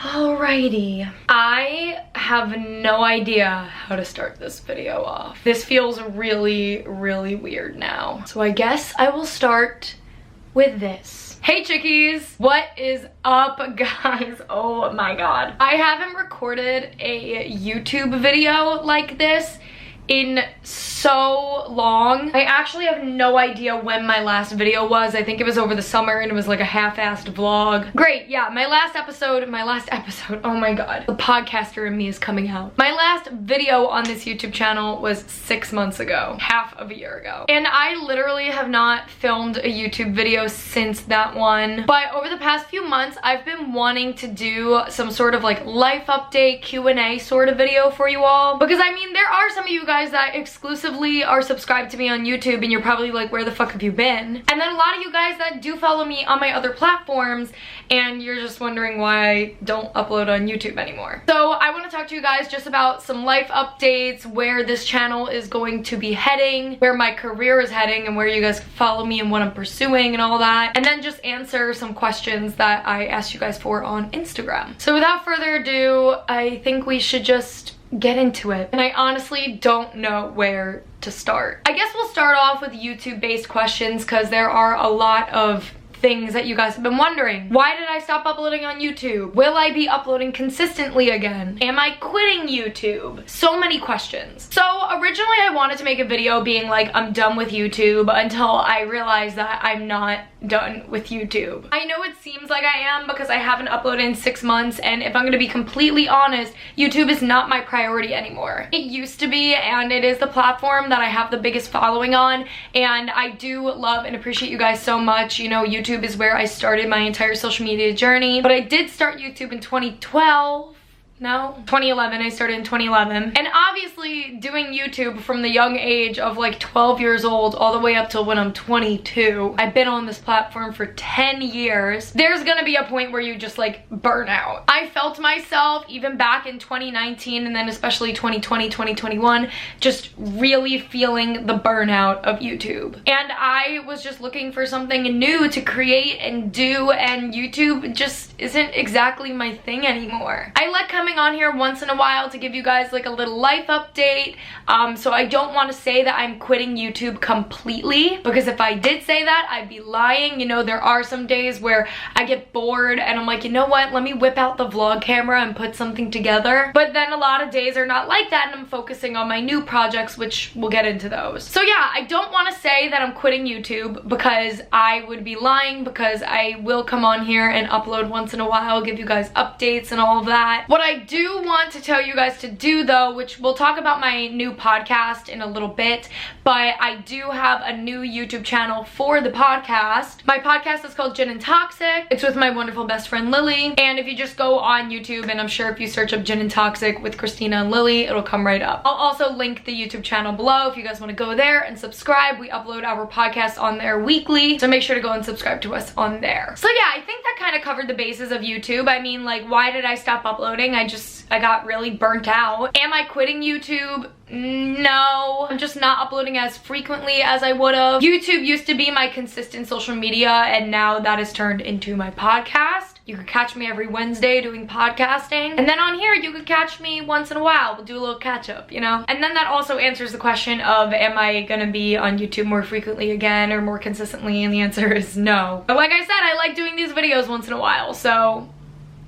Alrighty, I have no idea how to start this video off. This feels really, really weird now. So I guess I will start with this. Hey chickies, what is up guys? Oh my god. I haven't recorded a YouTube video like this in so long. I actually have no idea when my last video was. I think it was over the summer and it was like a half-assed vlog. Great, yeah, my last episode, oh my god. The podcaster in me is coming out. My last video on this YouTube channel was 6 months ago, half of a year ago. And I literally have not filmed a YouTube video since that one. But over the past few months, I've been wanting to do some sort of like life update Q&A sort of video for you all. Because I mean, there are some of you guys that exclusively are subscribed to me on YouTube and you're probably like, where the fuck have you been? And then a lot of you guys that do follow me on my other platforms and you're just wondering why I don't upload on YouTube anymore. So I want to talk to you guys just about some life updates, where this channel is going to be heading, where my career is heading, and where you guys can follow me and what I'm pursuing and all that. And then just answer some questions that I asked you guys for on Instagram. So without further ado, I think we should just get into it. And I honestly don't know where to start. I guess we'll start off with YouTube-based questions because there are a lot of things that you guys have been wondering. Why did I stop uploading on YouTube? Will I be uploading consistently again? Am I quitting YouTube? So many questions. So originally I wanted to make a video being like, I'm done with YouTube, until I realized that I'm not done with YouTube. I know it seems like I am because I haven't uploaded in 6 months, and if I'm gonna be completely honest, YouTube is not my priority anymore. It used to be, and it is the platform that I have the biggest following on, and I do love and appreciate you guys so much. You know, YouTube is where I started my entire social media journey, but I did start YouTube in 2012. No, 2011. I started in 2011. And obviously doing YouTube from the young age of like 12 years old all the way up till when I'm 22. I've been on this platform for 10 years. There's gonna be a point where you just like burn out. I felt myself even back in 2019 and then especially 2020, 2021, just really feeling the burnout of YouTube. And I was just looking for something new to create and do, and YouTube just isn't exactly my thing anymore. I like coming on here once in a while to give you guys like a little life update, so I don't want to say that I'm quitting YouTube completely, because if I did say that, I'd be lying. You know, there are some days where I get bored and I'm like, you know what, let me whip out the vlog camera and put something together. But then a lot of days are not like that, and I'm focusing on my new projects, which we'll get into those. So yeah, I don't want to say that I'm quitting YouTube, because I would be lying, because I will come on here and upload once in a while, give you guys updates and all of that. What I do want to tell you guys to do though, which we'll talk about my new podcast in a little bit, but I do have a new YouTube channel for the podcast. My podcast is called Gin and Toxic. It's with my wonderful best friend Lily, and if you just go on YouTube, and I'm sure if you search up Gin and Toxic with Christina and Lily, it'll come right up. I'll also link the YouTube channel below if you guys want to go there and subscribe. We upload our podcast on there weekly, so make sure to go and subscribe to us on there. So yeah, I think that kind of covered the bases of YouTube. I mean, like, why did I stop uploading? I got really burnt out. Am I quitting YouTube? No, I'm just not uploading as frequently as I would have. YouTube used to be my consistent social media, and now that has turned into my podcast. You could catch me every Wednesday doing podcasting, and then on here you could catch me once in a while. We'll do a little catch up, you know? And then that also answers the question of, am I gonna be on YouTube more frequently again or more consistently? And the answer is no. But like I said, I like doing these videos once in a while, so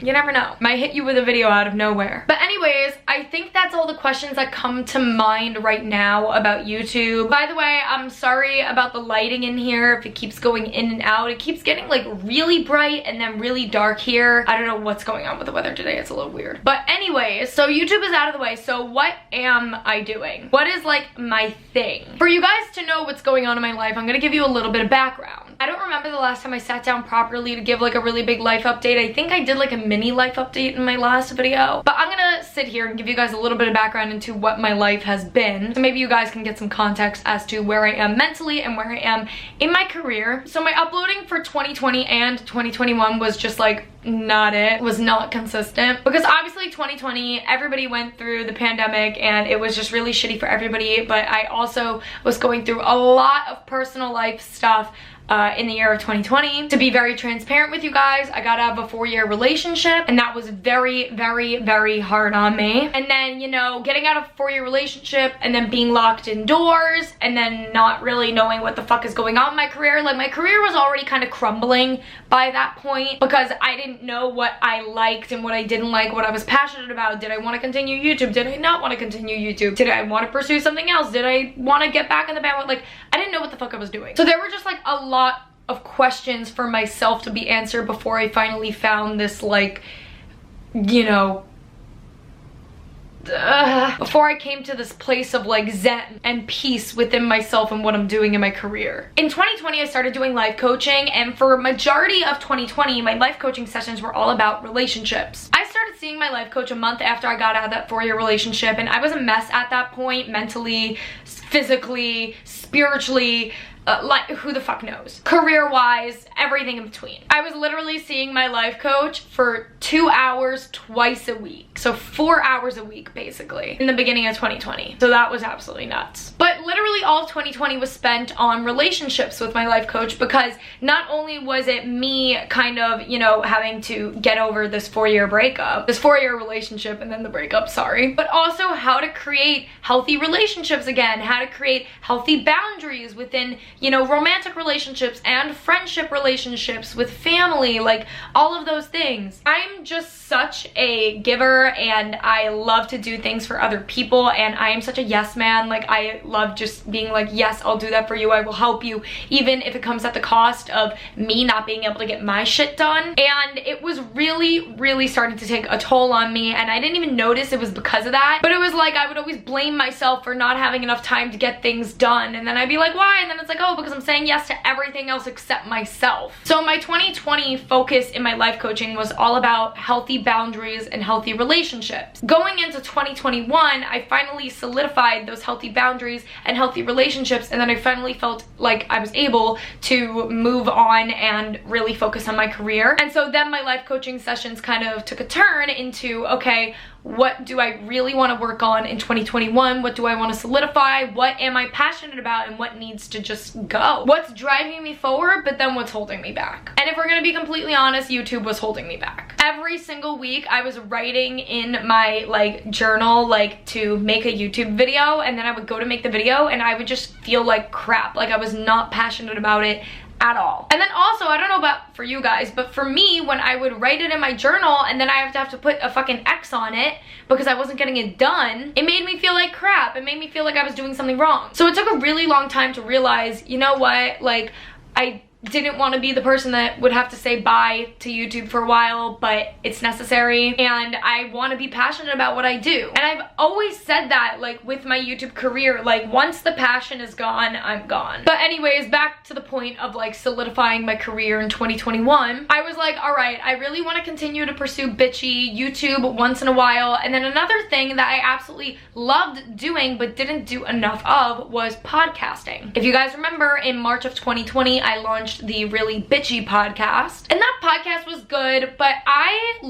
you never know. Might hit you with a video out of nowhere. But anyways, I think that's all the questions that come to mind right now about YouTube. By the way, I'm sorry about the lighting in here. If it keeps going in and out, it keeps getting like really bright and then really dark here. I don't know what's going on with the weather today. It's a little weird. But anyways, so YouTube is out of the way. So what am I doing? What is like my thing? For you guys to know what's going on in my life, I'm gonna give you a little bit of background. I don't remember the last time I sat down properly to give like a really big life update. I think I did like a mini life update in my last video, but I'm gonna sit here and give you guys a little bit of background into what my life has been, so maybe you guys can get some context as to where I am mentally and where I am in my career. So my uploading for 2020 and 2021 was just like not it. Was not consistent, because obviously 2020 everybody went through the pandemic and it was just really shitty for everybody, but I also was going through a lot of personal life stuff in the year of 2020. To be very transparent with you guys, I got out of a 4-year relationship, and that was very, very, very hard on me. And then, you know, getting out of a 4-year relationship and then being locked indoors and then not really knowing what the fuck is going on in my career. Like, my career was already kind of crumbling by that point because I didn't know what I liked and what I didn't like, what I was passionate about. Did I want to continue YouTube? Did I not want to continue YouTube? Did I want to pursue something else? Did I want to get back in the band? Like, I didn't know what the fuck I was doing. So there were just like a lot of questions for myself to be answered before I finally found this, like, you know, before I came to this place of like zen and peace within myself and what I'm doing in my career. In 2020, I started doing life coaching, and for majority of 2020, my life coaching sessions were all about relationships. I started seeing my life coach a month after I got out of that 4-year relationship, and I was a mess at that point, mentally, physically, spiritually, like, who the fuck knows? Career-wise, everything in between. I was literally seeing my life coach for 2 hours twice a week. So 4 hours a week, basically, in the beginning of 2020. So that was absolutely nuts. But literally all of 2020 was spent on relationships with my life coach, because not only was it me kind of, you know, having to get over this 4-year breakup, this 4-year relationship and then the breakup, sorry, but also how to create healthy relationships again, how to create healthy boundaries within, you know, romantic relationships and friendship relationships with family, like all of those things. I'm just such a giver, and I love to do things for other people, and I am such a yes man. Like, I love just being like, yes, I'll do that for you, I will help you, even if it comes at the cost of me not being able to get my shit done. And it was really, really starting to take a toll on me, and I didn't even notice it was because of that, but it was like I would always blame myself for not having enough time to get things done, and then I'd be like, why? And then it's like, oh, because I'm saying yes to everything else except myself. So my 2020 focus in my life coaching was all about healthy boundaries and healthy relationships. Going into 2021, I finally solidified those healthy boundaries and healthy relationships, and then I finally felt like I was able to move on and really focus on my career. And so then my life coaching sessions kind of took a turn into, okay, what do I really want to work on in 2021? What do I want to solidify? What am I passionate about, and what needs to just go? What's driving me forward, but then what's holding me back? And if we're gonna be completely honest, YouTube was holding me back. Every single week I was writing in my like journal like to make a YouTube video, and then I would go to make the video and I would just feel like crap, like I was not passionate about it at all. And then also, I don't know about for you guys, but for me, when I would write it in my journal and then I have to put a fucking X on it because I wasn't getting it done, it made me feel like crap. It made me feel like I was doing something wrong. So it took a really long time to realize, you know what, like, I didn't want to be the person that would have to say bye to YouTube for a while, but it's necessary, and I want to be passionate about what I do. And I've always said that, like, with my YouTube career, like, once the passion is gone, I'm gone. But anyways, back to the point of like solidifying my career in 2021, I was like, all right, I really want to continue to pursue bitchy YouTube once in a while. And then another thing that I absolutely loved doing but didn't do enough of was podcasting. If you guys remember, in March of 2020, I launched the Really Bitchy podcast, and that podcast was good, but I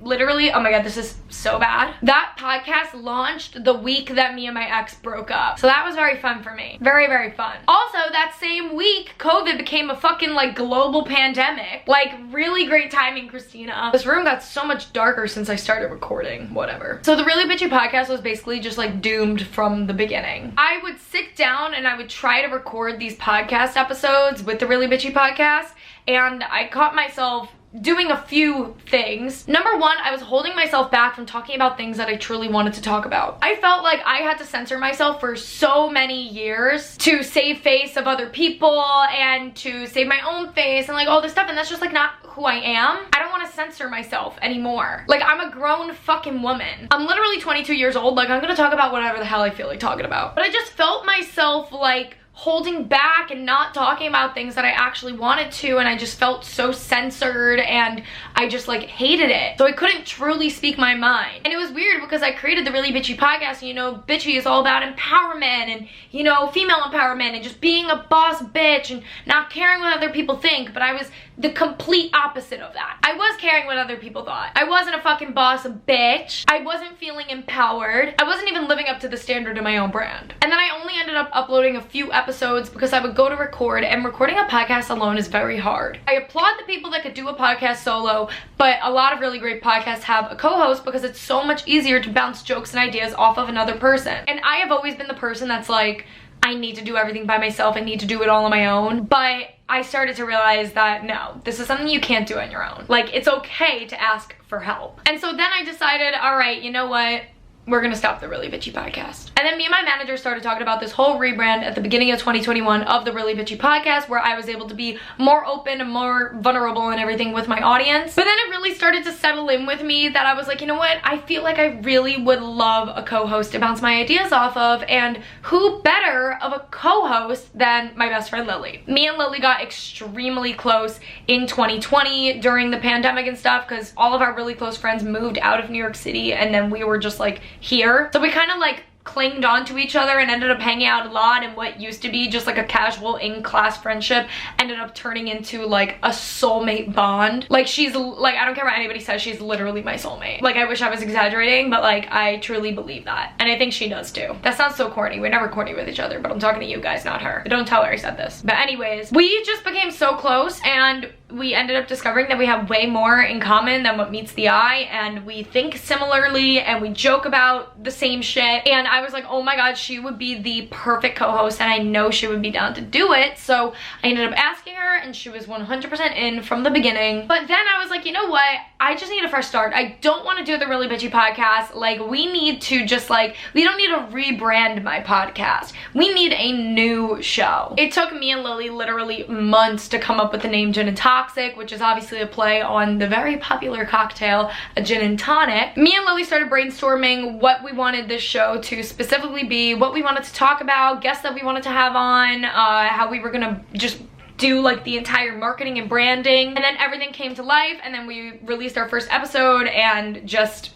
literally, oh my god, this is so bad. That podcast launched the week that me and my ex broke up. So that was very fun for me. Very, very fun. Also, that same week, COVID became a fucking like global pandemic. Like, really great timing, Christina. This room got so much darker since I started recording, whatever. So the Really Bitchy podcast was basically just like doomed from the beginning. I would sit down and I would try to record these podcast episodes with the Really Bitchy podcast, and I caught myself doing a few things. Number one, I was holding myself back from talking about things that I truly wanted to talk about. I felt like I had to censor myself for so many years to save face of other people and to save my own face and like all this stuff, and that's just like not who I am. I don't want to censor myself anymore. Like, I'm a grown fucking woman. I'm literally 22 years old. Like, I'm gonna talk about whatever the hell I feel like talking about. But I just felt myself like holding back and not talking about things that I actually wanted to, and I just felt so censored, and I just like hated it. So I couldn't truly speak my mind. And it was weird because I created the Really Bitchy podcast, and you know, bitchy is all about empowerment and, you know, female empowerment and just being a boss bitch and not caring what other people think, but I was the complete opposite of that. I was caring what other people thought. I wasn't a fucking boss bitch. I wasn't feeling empowered. I wasn't even living up to the standard of my own brand. And then I only ended up uploading a few episodes episodes because I would go to record, and recording a podcast alone is very hard. I applaud the people that could do a podcast solo, but a lot of really great podcasts have a co-host because it's so much easier to bounce jokes and ideas off of another person. And I have always been the person that's like, I need to do everything by myself, I need to do it all on my own. But I started to realize that no, this is something you can't do on your own. Like, it's okay to ask for help. And so then I decided, all right, you know what? We're gonna stop the Really Bitchy podcast. And then me and my manager started talking about this whole rebrand at the beginning of 2021 of the Really Bitchy podcast, where I was able to be more open and more vulnerable and everything with my audience. But then it really started to settle in with me that I was like, you know what? I feel like I really would love a co-host to bounce my ideas off of, and who better of a co-host than my best friend Lily. Me and Lily got extremely close in 2020 during the pandemic and stuff, because all of our really close friends moved out of New York City, and then we were just like here. So we kind of like clinged on to each other and ended up hanging out a lot, and what used to be just like a casual in-class friendship ended up turning into like a soulmate bond. Like, she's like, I don't care what anybody says, she's literally my soulmate. Like, I wish I was exaggerating, but like, I truly believe that, and I think she does too. That sounds so corny. We're never corny with each other, but I'm talking to you guys, not her. But don't tell her I said this. But anyways, we just became so close, and we ended up discovering that we have way more in common than what meets the eye, and we think similarly, and we joke about the same shit. And I was like, oh my god, she would be the perfect co-host, and I know she would be down to do it. So I ended up asking her, and she was 100% in from the beginning. But then I was like, you know what? I just need a fresh start. I don't want to do the Really Bitchy podcast. Like, we need to just like, we don't need to rebrand my podcast. We need a new show. It took me and Lily literally months to come up with the name Gin and Toxic, which is obviously a play on the very popular cocktail, a gin and tonic. Me and Lily started brainstorming what we wanted this show to specifically be, what we wanted to talk about, guests that we wanted to have on, how we were gonna just do like the entire marketing and branding. And then everything came to life, and then we released our first episode, and just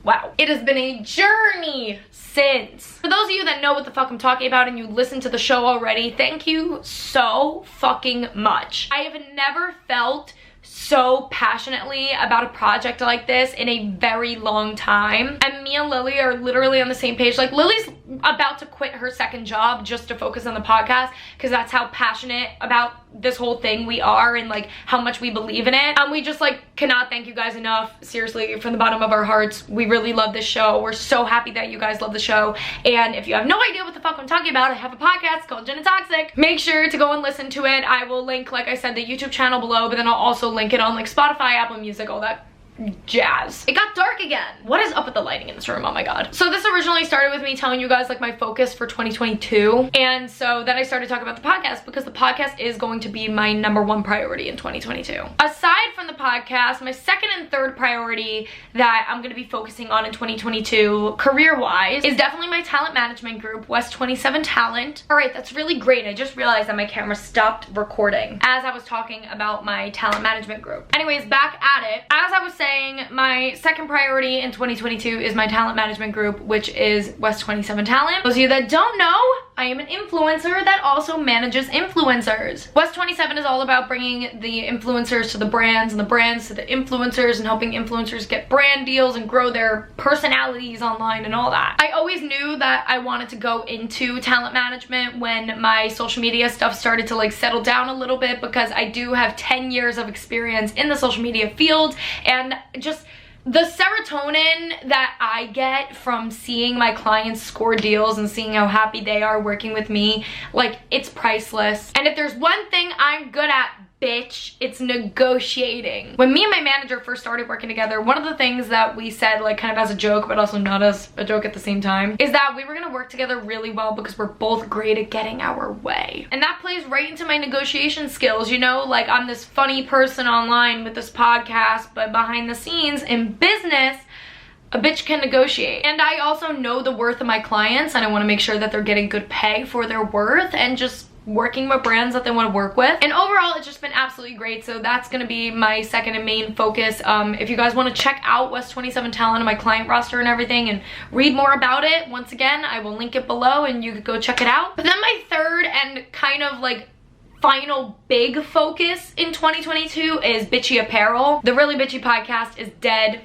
wow. It has been a journey since. For those of you that know what the fuck I'm talking about and you listen to the show already, thank you so fucking much. I have never felt so passionately about a project like this in a very long time, and me and Lily are literally on the same page. Like, Lily's about to quit her second job just to focus on the podcast, because that's how passionate about this whole thing we are, and like how much we believe in it. And we just like cannot thank you guys enough, seriously, from the bottom of our hearts. We really love this show. We're so happy that you guys love the show. And if you have no idea what the fuck I'm talking about, I have a podcast called Gin and Toxic. Make sure to go and listen to it. I will link, like I said, the YouTube channel below, but then I'll also link it on like Spotify, Apple Music, all that jazz. It got dark again. What is up with the lighting in this room? Oh my god. So this originally started with me telling you guys like my focus for 2022, and so then I started talking about the podcast, because the podcast is going to be my #1 priority in 2022. Aside from the podcast, my second and third priority that I'm going to be focusing on in 2022 career-wise is definitely my talent management group, West 27 Talent. All right, that's really great. I just realized that my camera stopped recording as I was talking about my talent management group. Anyways, back at it. As I was saying, my second priority in 2022 is my talent management group, which is West 27 Talent. Those of you that don't know, I am an influencer that also manages influencers. West 27 is all about bringing the influencers to the brands, and the brands to the influencers, and helping influencers get brand deals and grow their personalities online and all that. I always knew that I wanted to go into talent management when my social media stuff started to like settle down a little bit, because I do have 10 years of experience in the social media field, and just the serotonin that I get from seeing my clients score deals and seeing how happy they are working with me, like, it's priceless. And if there's one thing I'm good at, bitch, it's negotiating. When me and my manager first started working together, one of the things that we said, like kind of as a joke, but also not as a joke at the same time, is that we were gonna work together really well because we're both great at getting our way. And that plays right into my negotiation skills, you know? Like, I'm this funny person online with this podcast, but behind the scenes in business, a bitch can negotiate. And I also know the worth of my clients, and I wanna make sure that they're getting good pay for their worth, and just working with brands that they want to work with. And overall, it's just been absolutely great. So that's going to be my second and main focus. If you guys want to check out West 27 Talent and my client roster and everything and read more about it, once again, I will link it below and you could go check it out. But then my third and kind of like final big focus in 2022 is Bitchy Apparel. The Really Bitchy podcast is dead.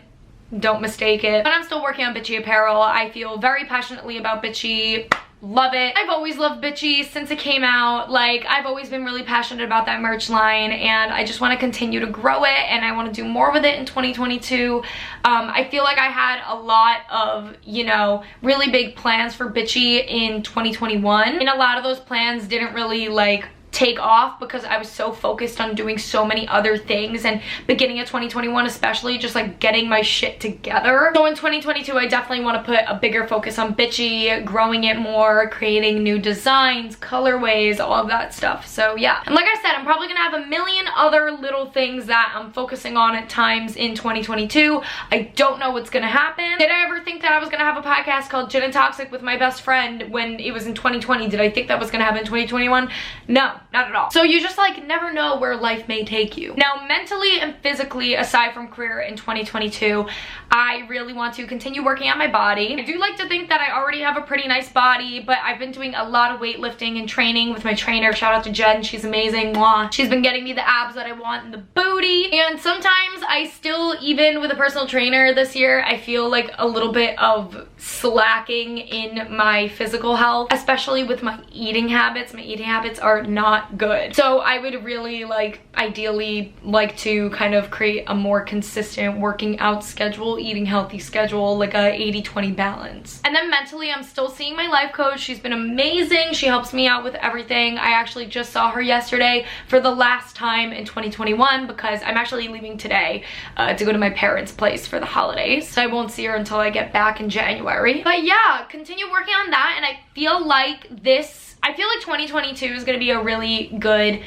Don't mistake it. But I'm still working on Bitchy Apparel. I feel very passionately about Bitchy. Love it. I've always loved Bitchy since it came out. Like, I've always been really passionate about that merch line, and I just want to continue to grow it, and I want to do more with it in 2022. I feel like I had a lot of, you know, really big plans for Bitchy in 2021, and a lot of those plans didn't really like take off because I was so focused on doing so many other things, and beginning of 2021 especially, just like getting my shit together. So in 2022 I definitely want to put a bigger focus on Bitchy, growing it more, creating new designs, colorways, all of that stuff. So yeah, and like I said, I'm probably gonna have a million other little things that I'm focusing on at times in 2022. I don't know what's gonna happen. Did I ever think that I was gonna have a podcast called Gin and Toxic with my best friend when it was in 2020? Did I think that was gonna happen in 2021? No, not at all. So you just like never know where life may take you. Now, mentally and physically, aside from career in 2022, I really want to continue working on my body. I do like to think that I already have a pretty nice body, but I've been doing a lot of weightlifting and training with my trainer. Shout out to Jen, she's amazing. Mwah. She's been getting me the abs that I want in the booty. And sometimes I still, even with a personal trainer this year, I feel like a little bit of slacking in my physical health, especially with my eating habits. My eating habits are not good. So I would really like, ideally like to kind of create a more consistent working out schedule, eating healthy schedule, like a 80-20 balance. And then mentally, I'm still seeing my life coach. She's been amazing. She helps me out with everything. I actually just saw her yesterday for the last time in 2021 because I'm actually leaving today to go to my parents' place for the holidays. So I won't see her until I get back in January. But yeah, continue working on that, and I feel like 2022 is gonna be a really good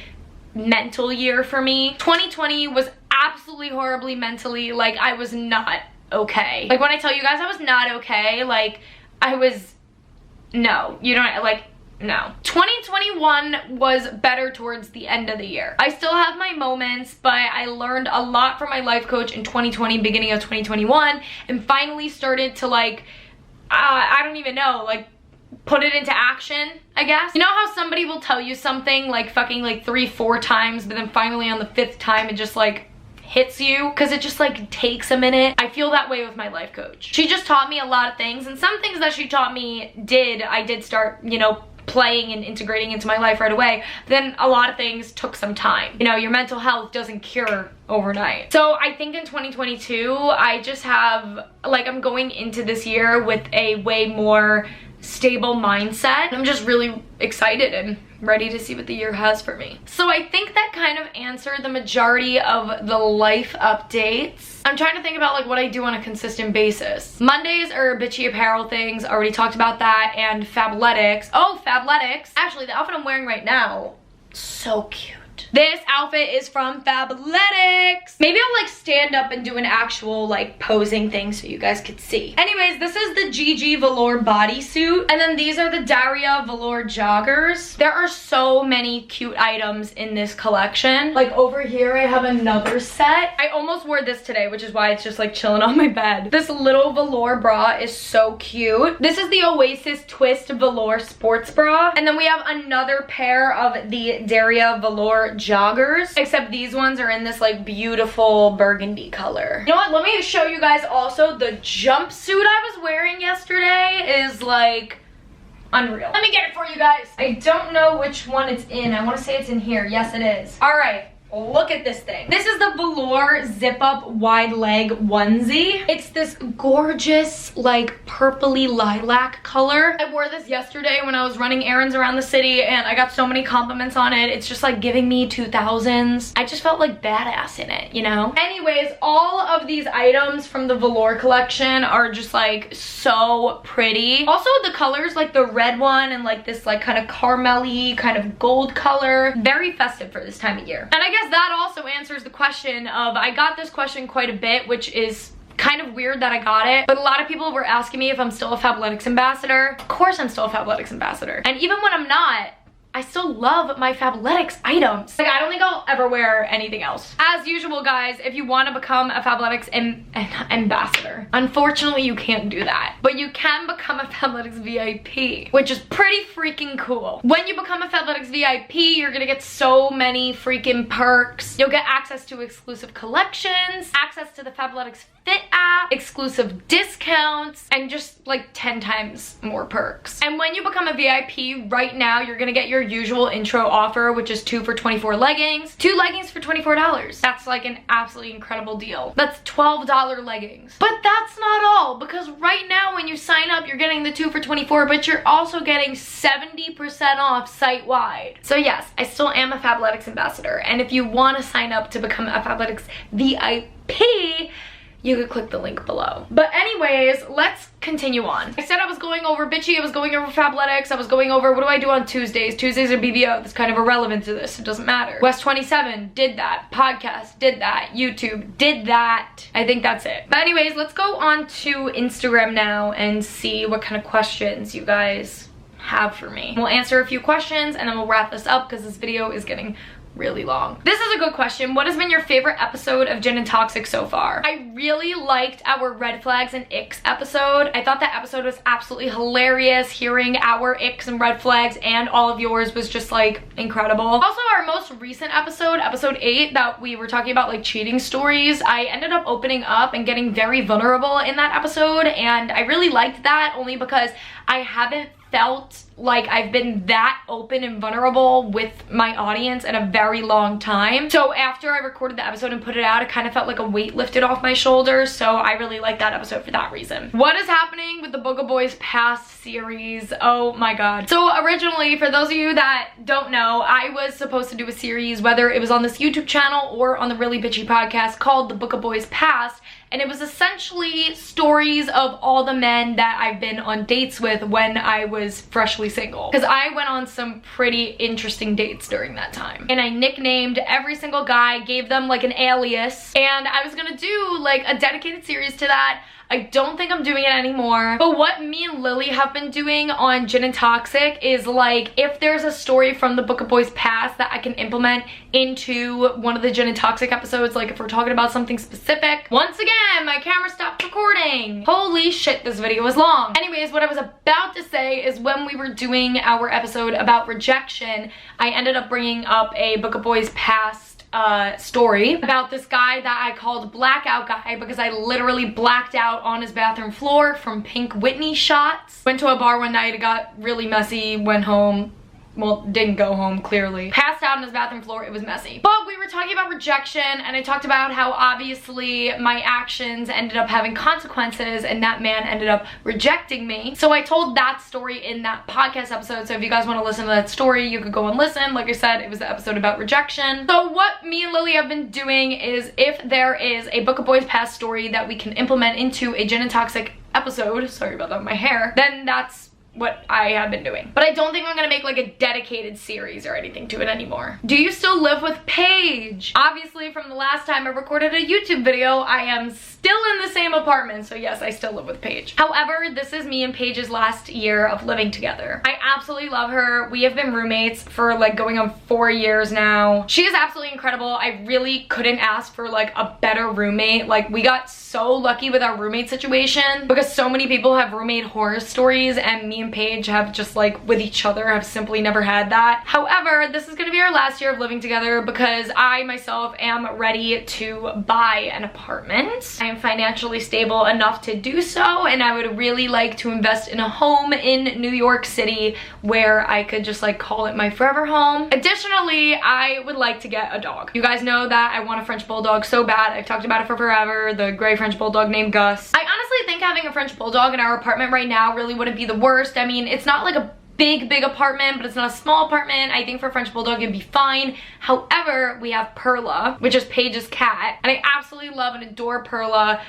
mental year for me. 2020 was absolutely horribly mentally, like I was not okay. Like when I tell you guys I was not okay, like I was, no, you don't, like, no. 2021 was better towards the end of the year. I still have my moments, but I learned a lot from my life coach in 2020, beginning of 2021, and finally started to like, I don't even know, like put it into action, I guess. You know how somebody will tell you something like fucking like 3-4 times, but then finally on the 5th time it just like hits you because it just like takes a minute? I feel that way with my life coach. She just taught me a lot of things, and some things that she taught me I did start, you know, playing and integrating into my life right away. But then a lot of things took some time. You know, your mental health doesn't cure overnight. So I think in 2022, I just have, like, I'm going into this year with a way more stable mindset. I'm just really excited and ready to see what the year has for me. So I think that kind of answered the majority of the life updates. I'm trying to think about like what I do on a consistent basis. Mondays are Bitchy apparel things, already talked about that, and Fabletics. Oh, Fabletics. Actually, the outfit I'm wearing right now, so cute. This outfit is from Fabletics. Maybe I'll like stand up and do an actual like posing thing so you guys could see. Anyways, this is the Gigi velour bodysuit, and then these are the Daria velour joggers. There are so many cute items in this collection. Like over here I have another set. I almost wore this today, which is why it's just like chilling on my bed. This little velour bra is so cute. This is the Oasis Twist velour sports bra, and then we have another pair of the Daria velour joggers, except these ones are in this like beautiful burgundy color. You know what, let me show you guys also the jumpsuit I was wearing yesterday is like unreal. Let me get it for you guys. I don't know which one it's in. I want to say it's in here. Yes, it is. All right. Look at this thing. This is the velour zip up wide leg onesie. It's this gorgeous like purpley lilac color. I wore this yesterday when I was running errands around the city, and I got so many compliments on it. It's just like giving me 2000s. I just felt like badass in it, you know? Anyways, all of these items from the velour collection are just like so pretty. Also the colors, like the red one and like this like kind of caramel-y kind of gold color, very festive for this time of year. And I guess that also answers the question of, I got this question quite a bit, which is kind of weird that I got it, but a lot of people were asking me if I'm still a Fabletics ambassador. Of course I'm still a Fabletics ambassador. And even when I'm not, I still love my Fabletics items. Like, I don't think I'll ever wear anything else. As usual, guys, if you want to become a Fabletics ambassador, unfortunately you can't do that, but you can become a Fabletics VIP, which is pretty freaking cool. When you become a Fabletics VIP, you're gonna get so many freaking perks. You'll get access to exclusive collections, access to the Fabletics Fit app, exclusive discounts, and just like 10 times more perks. And when you become a VIP right now, you're gonna get your usual intro offer, which is 2 for 24 leggings, 2 leggings for $24. That's like an absolutely incredible deal. That's $12 leggings. But that's not all, because right now when you sign up, you're getting the 2 for 24, but you're also getting 70% off site-wide. So yes, I still am a Fabletics ambassador, and if you want to sign up to become a Fabletics VIP, you could click the link below. But anyways, let's continue on. I said I was going over bitchy, I was going over Fabletics, I was going over what do I do on Tuesdays. Tuesdays are BBO, that's kind of irrelevant to this, it doesn't matter. West 27 did that, podcast did that, YouTube did that. I think that's it. But anyways, let's go on to Instagram now and see what kind of questions you guys have for me. We'll answer a few questions and then we'll wrap this up because this video is getting really long. This is a good question. What has been your favorite episode of Gin and Toxic so far? I really liked our red flags and icks episode. I thought that episode was absolutely hilarious. Hearing our icks and red flags and all of yours was just like incredible. Also, our most recent episode, episode 8, that we were talking about like cheating stories, I ended up opening up and getting very vulnerable in that episode, and I really liked that only because I haven't felt like I've been that open and vulnerable with my audience in a very long time. So after I recorded the episode and put it out, it kind of felt like a weight lifted off my shoulders, so I really liked that episode for that reason. What is happening with the Booga Boys Past series? Oh my god. So originally, for those of you that don't know, I was supposed to do a series, whether it was on this YouTube channel or on the Really Bitchy podcast, called the Booga Boys Past, and it was essentially stories of all the men that I've been on dates with when I was freshly single. Because I went on some pretty interesting dates during that time. And I nicknamed every single guy, gave them like an alias, and I was gonna do like a dedicated series to that. I don't think I'm doing it anymore. But what me and Lily have been doing on Gin and Toxic is like, if there's a story from the Booga Boys Past that I can implement into one of the Gin and Toxic episodes, like if we're talking about something specific. Once again, my camera stopped recording. Holy shit, this video is long. Anyways, what I was about to say is when we were doing our episode about rejection, I ended up bringing up a Booga Boys Past story about this guy that I called Blackout Guy because I literally blacked out on his bathroom floor from Pink Whitney shots. Went to a bar one night, it got really messy, went home. Well, didn't go home, clearly. Passed out on his bathroom floor, it was messy. But we were talking about rejection, and I talked about how obviously my actions ended up having consequences, and that man ended up rejecting me. So I told that story in that podcast episode, so if you guys want to listen to that story, you could go and listen. Like I said, it was the episode about rejection. So what me and Lily have been doing is, if there is a Booga Boys Past story that we can implement into a Gin and Toxic episode, sorry about that, my hair, then that's what I have been doing. But I don't think I'm gonna make like a dedicated series or anything to it anymore. Do you still live with Paige? Obviously, from the last time I recorded a YouTube video, I am still in the same apartment, so yes, I still live with Paige. However, this is me and Paige's last year of living together. I absolutely love her. We have been roommates for like going on 4 years now. She is absolutely incredible. I really couldn't ask for like a better roommate. Like, we got so lucky with our roommate situation because so many people have roommate horror stories, and me and Paige have just like with each other have simply never had that. However, this is gonna be our last year of living together because I myself am ready to buy an apartment. I am financially stable enough to do so, and I would really like to invest in a home in New York City where I could just like call it my forever home. Additionally, I would like to get a dog. You guys know that I want a French Bulldog so bad. I've talked about it for forever, the gray French Bulldog named Gus. I honestly think having a French Bulldog in our apartment right now really wouldn't be the worst. I mean, it's not like a big apartment, but it's not a small apartment. I think for French Bulldog it'd be fine. However, we have Perla, which is Paige's cat, and I absolutely love and adore Perla,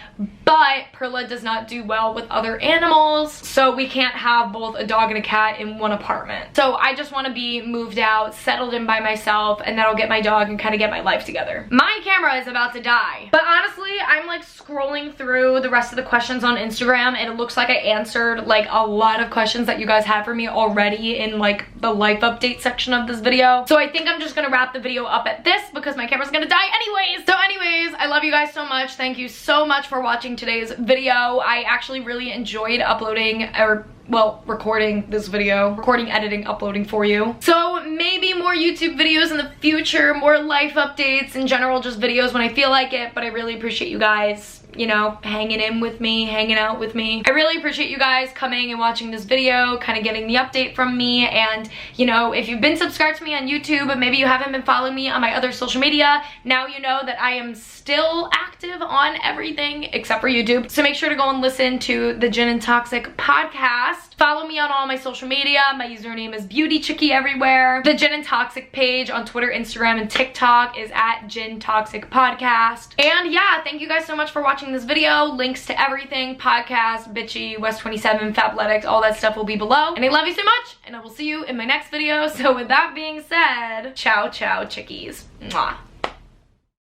but Perla does not do well with other animals, so we can't have both a dog and a cat in one apartment. So I just want to be moved out, settled in by myself, and then I'll get my dog and kind of get my life together. My camera is about to die, but honestly, I'm like scrolling through the rest of the questions on Instagram, and it looks like I answered like a lot of questions that you guys had for me already. already in like the life update section of this video. So I think I'm just gonna wrap the video up at this because my camera's gonna die anyways. So anyways, I love you guys so much. Thank you so much for watching today's video. I actually really enjoyed uploading, or well, recording this video, recording, editing, uploading for you. So maybe more YouTube videos in the future, more life updates, in general, just videos when I feel like it, but I really appreciate you guys, you know, hanging in with me, hanging out with me. I really appreciate you guys coming and watching this video, kind of getting the update from me. And you know, if you've been subscribed to me on YouTube, but maybe you haven't been following me on my other social media, now you know that I am still active on everything except for YouTube. So make sure to go and listen to the Gin and Toxic podcast. Follow me on all my social media. My username is Beauty Chickie everywhere. The Gin and Toxic page on Twitter, Instagram, and TikTok is at Gin Toxic Podcast. And yeah, thank you guys so much for watching this video. Links to everything, podcast, bitchy, West 27, Fabletics, all that stuff will be below. And I love you so much, and I will see you in my next video. So with that being said, ciao, ciao, chickies. Mwah.